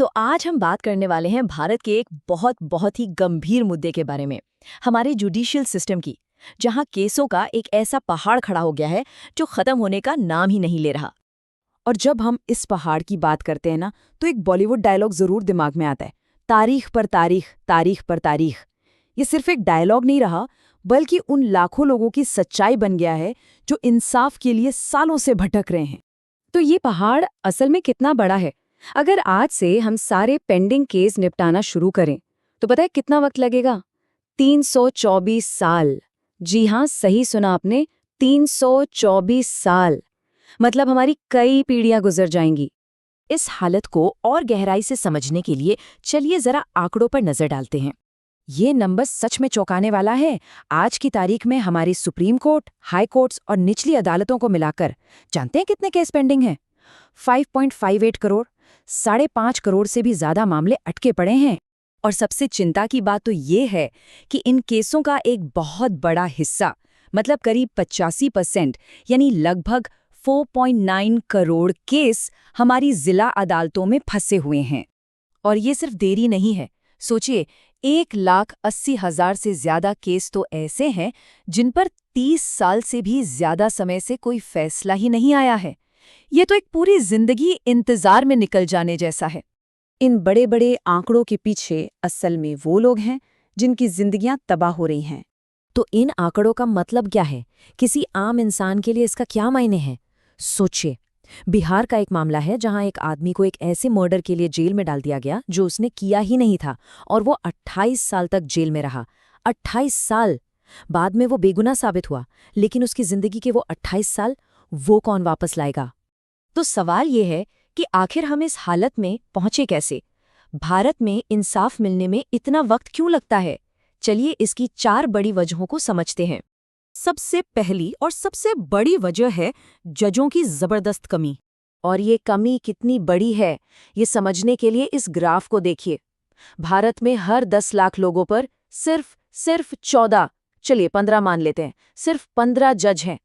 तो आज हम बात करने वाले हैं भारत के एक बहुत ही गंभीर मुद्दे के बारे में, हमारे जुडिशियल सिस्टम की, जहां केसों का एक ऐसा पहाड़ खड़ा हो गया है जो खत्म होने का नाम ही नहीं ले रहा। और जब हम इस पहाड़ की बात करते हैं ना, तो एक बॉलीवुड डायलॉग जरूर दिमाग में आता है, तारीख पर तारीख, तारीख पर तारीख। ये सिर्फ एक डायलॉग नहीं रहा, बल्कि उन लाखों लोगों की सच्चाई बन गया है जो इंसाफ के लिए सालों से भटक रहे हैं। तो ये पहाड़ असल में कितना बड़ा है? अगर आज से हम सारे पेंडिंग केस निपटाना शुरू करें, तो पता है कितना वक्त लगेगा? 324 साल। जी हाँ, सही सुना आपने, 324 साल। मतलब हमारी कई पीढ़ियां गुजर जाएंगी। इस हालत को और गहराई से समझने के लिए चलिए जरा आंकड़ों पर नजर डालते हैं। ये नंबर सच में चौंकाने वाला है। आज की तारीख में हमारी सुप्रीम कोर्ट, हाई कोर्ट्स और निचली अदालतों को मिलाकर जानते हैं कितने केस पेंडिंग हैं? 5.58 करोड़, 5.5 करोड़ से भी ज्यादा मामले अटके पड़े हैं। और सबसे चिंता की बात तो ये है कि इन केसों का एक बहुत बड़ा हिस्सा, मतलब करीब 85%, यानी लगभग 4.9 करोड़ केस हमारी जिला अदालतों में फंसे हुए हैं। और ये सिर्फ देरी नहीं है। सोचिए, 1,80,000 से ज्यादा केस तो ऐसे हैं जिन पर 30 साल से भी ज्यादा समय से कोई फैसला ही नहीं आया है। ये तो एक पूरी जिंदगी इंतजार में निकल जाने जैसा है। इन बड़े बड़े आंकड़ों के पीछे असल में वो लोग हैं जिनकी जिंदगियां तबाह हो रही हैं। तो इन आंकड़ों का मतलब क्या है? किसी आम इंसान के लिए इसका क्या मायने हैं? सोचिए, बिहार का एक मामला है जहां एक आदमी को एक ऐसे मर्डर के लिए जेल में डाल दिया गया जो उसने किया ही नहीं था, और वो 28 साल तक जेल में रहा। 28 साल! बाद में वो बेगुनाह साबित हुआ, लेकिन उसकी जिंदगी के वो 28 साल, वो कौन वापस लाएगा? तो सवाल ये है कि आखिर हम इस हालत में पहुंचे कैसे? भारत में इंसाफ मिलने में इतना वक्त क्यों लगता है? चलिए इसकी 4 बड़ी वजहों को समझते हैं। सबसे पहली और सबसे बड़ी वजह है जजों की जबरदस्त कमी। और ये कमी कितनी बड़ी है, ये समझने के लिए इस ग्राफ को देखिए। भारत में हर 10 लाख लोगों पर सिर्फ 14, चलिए 15 मान लेते हैं, सिर्फ 15 जज हैं।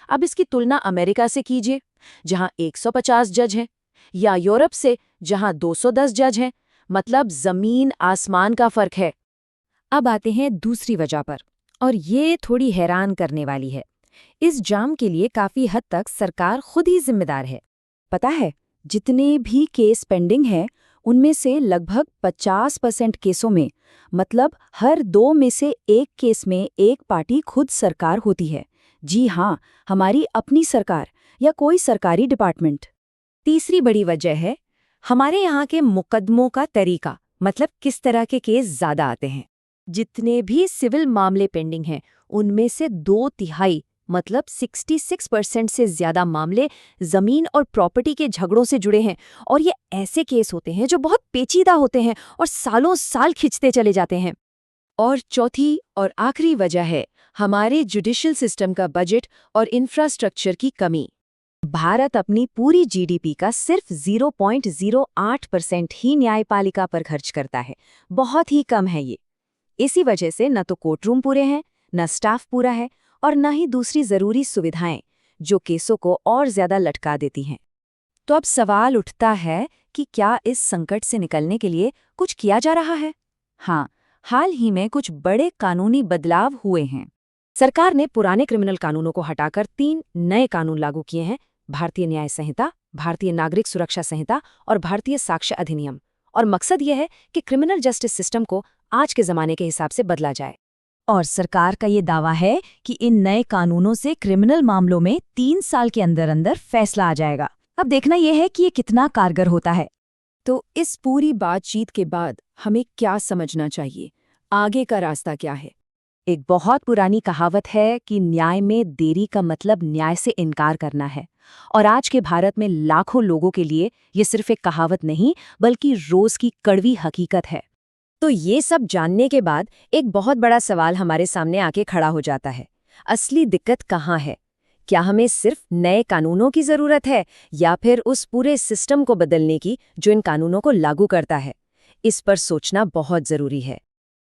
अब इसकी तुलना अमेरिका से कीजिए, जहां 150 जज हैं, या यूरोप से, जहां 210 जज हैं। मतलब जमीन आसमान का फर्क है। अब आते हैं दूसरी वजह पर, और ये थोड़ी हैरान करने वाली है। इस जाम के लिए काफी हद तक सरकार खुद ही जिम्मेदार है। पता है, जितने भी केस पेंडिंग हैं, उनमें से लगभग 50% केसों में, मतलब हर 2 में से 1 केस में एक पार्टी खुद सरकार होती है। जी हाँ, हमारी अपनी सरकार या कोई सरकारी डिपार्टमेंट। तीसरी बड़ी वजह है हमारे यहाँ के मुकदमों का तरीका, मतलब किस तरह के केस ज्यादा आते हैं। जितने भी सिविल मामले पेंडिंग हैं, उनमें से 2/3, मतलब 66% से ज्यादा मामले जमीन और प्रॉपर्टी के झगड़ों से जुड़े हैं। और ये ऐसे केस होते हैं जो बहुत पेचीदा होते हैं और सालों साल खिंचते चले जाते हैं। और चौथी और आखिरी वजह है हमारे जुडिशियल सिस्टम का बजट और इंफ्रास्ट्रक्चर की कमी। भारत अपनी पूरी जीडीपी का सिर्फ 0.08% ही न्यायपालिका पर खर्च करता है। बहुत ही कम है ये। इसी वजह से न तो कोर्ट रूम पूरे हैं, न स्टाफ पूरा है, और न ही दूसरी जरूरी सुविधाएं, जो केसों को और ज्यादा लटका देती हैं। तो अब सवाल उठता है कि क्या इस संकट से निकलने के लिए कुछ किया जा रहा है? हाँ, हाल ही में कुछ बड़े कानूनी बदलाव हुए हैं। सरकार ने पुराने क्रिमिनल कानूनों को हटाकर 3 नए कानून लागू किए हैं: भारतीय न्याय संहिता, भारतीय नागरिक सुरक्षा संहिता और भारतीय साक्ष्य अधिनियम। और मकसद यह है कि क्रिमिनल जस्टिस सिस्टम को आज के जमाने के हिसाब से बदला जाए। और सरकार का ये दावा है कि इन नए कानूनों से क्रिमिनल मामलों में 3 साल के अंदर अंदर फैसला आ जाएगा। अब देखना यह है कि ये कितना कारगर होता है। तो इस पूरी बातचीत के बाद हमें क्या समझना चाहिए? आगे का रास्ता क्या है? एक बहुत पुरानी कहावत है कि न्याय में देरी का मतलब न्याय से इनकार करना है। और आज के भारत में लाखों लोगों के लिए ये सिर्फ एक कहावत नहीं, बल्कि रोज की कड़वी हकीकत है। तो ये सब जानने के बाद एक बहुत बड़ा सवाल हमारे सामने आके खड़ा हो जाता है। असली दिक्कत कहाँ है? क्या हमें सिर्फ नए कानूनों की जरूरत है, या फिर उस पूरे सिस्टम को बदलने की जो इन कानूनों को लागू करता है? इस पर सोचना बहुत जरूरी है।